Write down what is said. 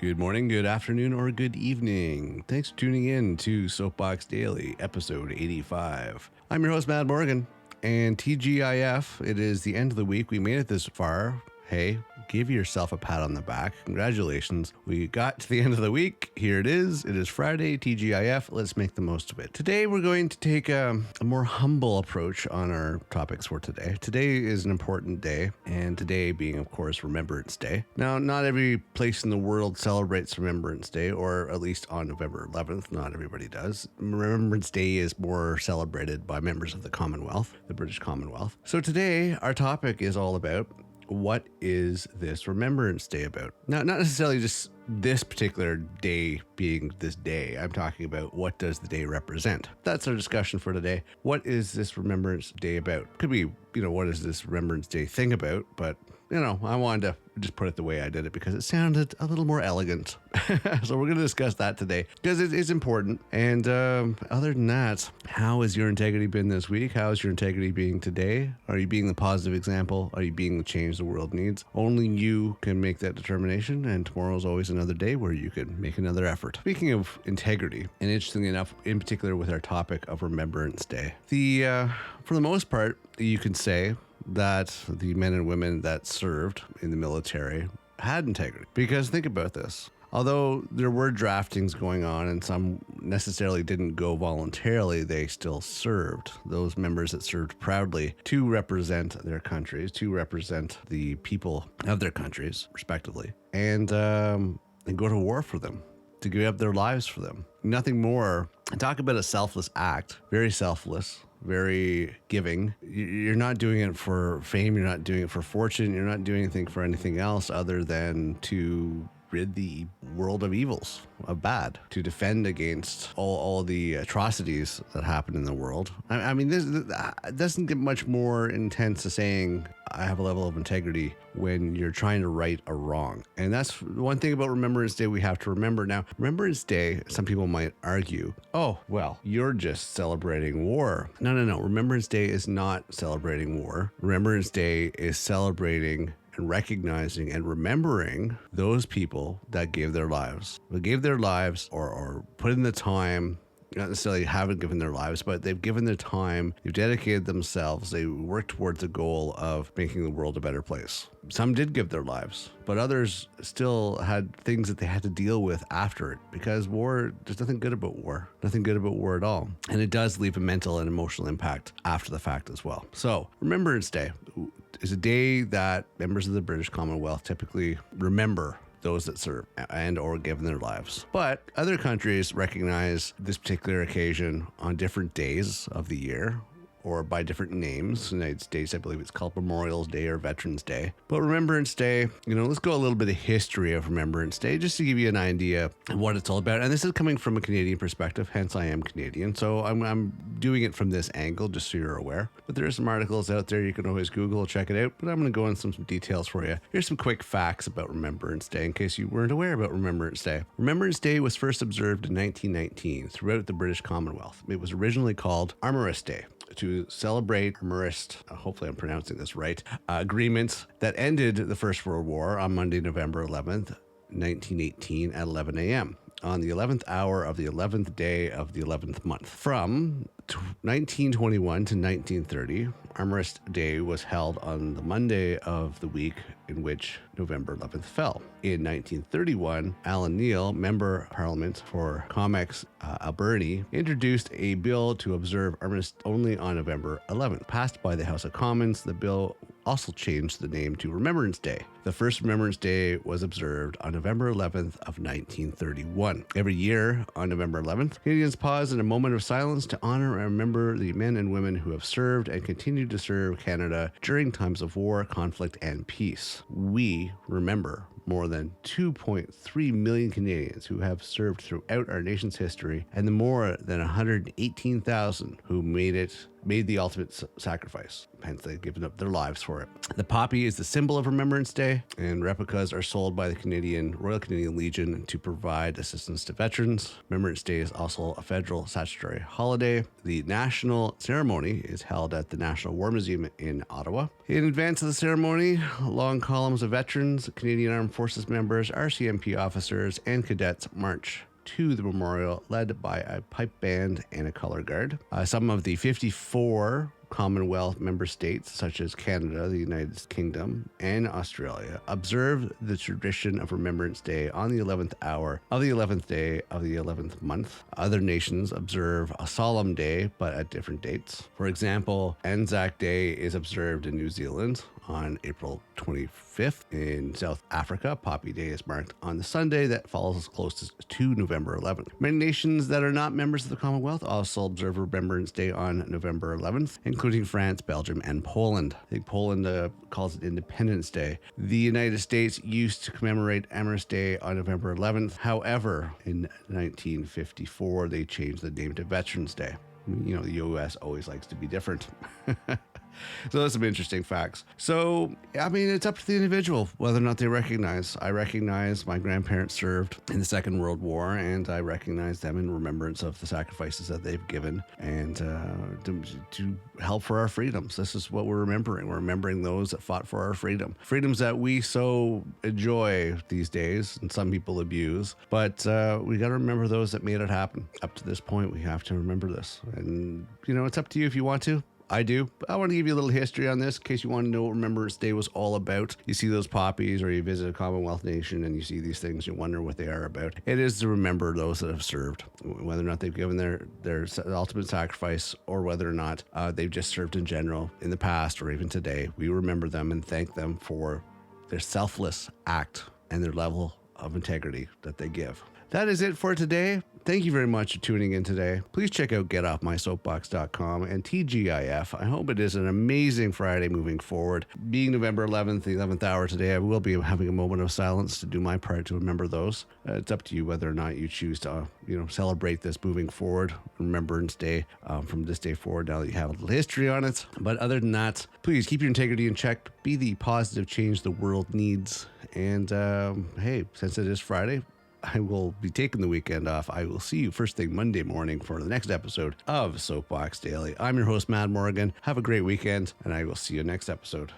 Good morning, good afternoon, or good evening. Thanks for tuning in to Soapbox Daily, episode 85. I'm your host, Matt Morgan, and TGIF, it is the end of the week. We made it this far. Hey, give yourself a pat on the back. Congratulations. We got to the end of the week. Here it is. It is Friday, TGIF. Let's make the most of it. Today, we're going to take a more humble approach on our topics for today. Today is an important day, and today being, of course, Remembrance Day. Now, not every place in the world celebrates Remembrance Day, or at least on November 11th. Not everybody does. Remembrance Day is more celebrated by members of the Commonwealth, the British Commonwealth. So today, our topic is all about what is this Remembrance Day about? Now, not necessarily just this particular day being this day. I'm talking about what does the day represent? That's our discussion for today. What is this Remembrance Day about? Could be, what is this Remembrance Day thing about? But, I wanted to just put it the way I did it because it sounded a little more elegant. So we're going to discuss that today because it is important. And other than that, how has your integrity been this week? How is your integrity being today? Are you being the positive example? Are you being the change the world needs? Only you can make that determination, and tomorrow is always another day where you can make another effort. Speaking of integrity, and interestingly enough, in particular with our topic of Remembrance Day, for the most part, you can say that the men and women that served in the military had integrity. Because think about this. Although there were draftings going on and some necessarily didn't go voluntarily, they still served. Those members that served proudly to represent their countries, to represent the people of their countries, respectively, and go to war for them, to give up their lives for them. Nothing more. Talk about a selfless act. Very selfless. Very giving. You're not doing it for fame. You're not doing it for fortune. You're not doing anything for anything else other than to rid the world of evils, of bad, to defend against all the atrocities that happen in the world. I mean, this doesn't get much more intense to saying I have a level of integrity when you're trying to right a wrong. And that's one thing about Remembrance Day we have to remember. Now, Remembrance Day, some people might argue, oh, well, you're just celebrating war. No. Remembrance Day is not celebrating war. Remembrance Day is celebrating and recognizing and remembering those people that gave their lives. They gave their lives or put in the time, not necessarily haven't given their lives, but they've given their time, they've dedicated themselves, they worked towards the goal of making the world a better place. Some did give their lives, but others still had things that they had to deal with after it, because war, there's nothing good about war. Nothing good about war at all. And it does leave a mental and emotional impact after the fact as well. So, Remembrance Day is a day that members of the British Commonwealth typically remember those that serve and or given their lives. But other countries recognize this particular occasion on different days of the year or by different names. In the United States, I believe it's called Memorial Day or Veterans Day. But Remembrance Day, let's go a little bit of history of Remembrance Day just to give you an idea of what it's all about. And this is coming from a Canadian perspective, hence I am Canadian. So I'm doing it from this angle, just so you're aware. But there are some articles out there you can always Google, check it out. But I'm going to go into some details for you. Here's some quick facts about Remembrance Day in case you weren't aware about Remembrance Day. Remembrance Day was first observed in 1919 throughout the British Commonwealth. It was originally called Armistice Day, to celebrate Armistice, hopefully I'm pronouncing this right, agreements that ended the First World War on Monday, November 11th, 1918 at 11 a.m. on the 11th hour of the 11th day of the 11th month. From 1921 to 1930, Armistice Day was held on the Monday of the week in which November 11th fell. In 1931, Alan Neil, Member of Parliament for Comex Alberni, introduced a bill to observe Armistice only on November 11th. Passed by the House of Commons, the bill also changed the name to Remembrance Day. The first Remembrance Day was observed on November 11th of 1931. Every year on November 11th, Canadians pause in a moment of silence to honor and remember the men and women who have served and continue to serve Canada during times of war, conflict, and peace. We remember more than 2.3 million Canadians who have served throughout our nation's history, and the more than 118,000 who made it made the ultimate sacrifice. Hence, they've given up their lives for it. The poppy is the symbol of Remembrance Day, and replicas are sold by the Royal Canadian Legion to provide assistance to veterans. Remembrance Day is also a federal statutory holiday. The national ceremony is held at the National War Museum in Ottawa. In advance of the ceremony, long columns of veterans, Canadian Armed Forces members, RCMP officers, and cadets march to the memorial, led by a pipe band and a color guard. Some of the 54 Commonwealth member states, such as Canada, the United Kingdom, and Australia, observe the tradition of Remembrance Day on the 11th hour of the 11th day of the 11th month. Other nations observe a solemn day, but at different dates. For example, Anzac Day is observed in New Zealand on April 25th. In South Africa, Poppy Day is marked on the Sunday that falls closest to November 11th. Many nations that are not members of the Commonwealth also observe Remembrance Day on November 11th, including France, Belgium, and Poland. I think Poland calls it Independence Day. The United States used to commemorate Armistice Day on November 11th. However, in 1954, they changed the name to Veterans Day. You know, the U.S. always likes to be different. So those are some interesting facts. So, I mean, it's up to the individual whether or not they recognize. I recognize my grandparents served in the Second World War, and I recognize them in remembrance of the sacrifices that they've given and to help for our freedoms. This is what we're remembering. We're remembering those that fought for our freedom. Freedoms that we so enjoy these days, and some people abuse. But we got to remember those that made it happen. Up to this point, we have to remember this. And, you know, it's up to you if you want to. I do. I want to give you a little history on this in case you want to know what Remembrance Day was all about. You see those poppies or you visit a Commonwealth nation and you see these things, you wonder what they are about. It is to remember those that have served, whether or not they've given their ultimate sacrifice or whether or not they've just served in general in the past or even today. We remember them and thank them for their selfless act and their level of integrity that they give. That is it for today. Thank you very much for tuning in today. Please check out getoffmysoapbox.com and TGIF. I hope it is an amazing Friday moving forward. Being November 11th, the 11th hour today, I will be having a moment of silence to do my part to remember those. It's up to you whether or not you choose to, celebrate this moving forward. Remembrance Day from this day forward, now that you have a little history on it. But other than that, please keep your integrity in check. Be the positive change the world needs. And hey, since it is Friday, I will be taking the weekend off. I will see you first thing Monday morning for the next episode of Soapbox Daily. I'm your host, Matt Morgan. Have a great weekend, and I will see you next episode.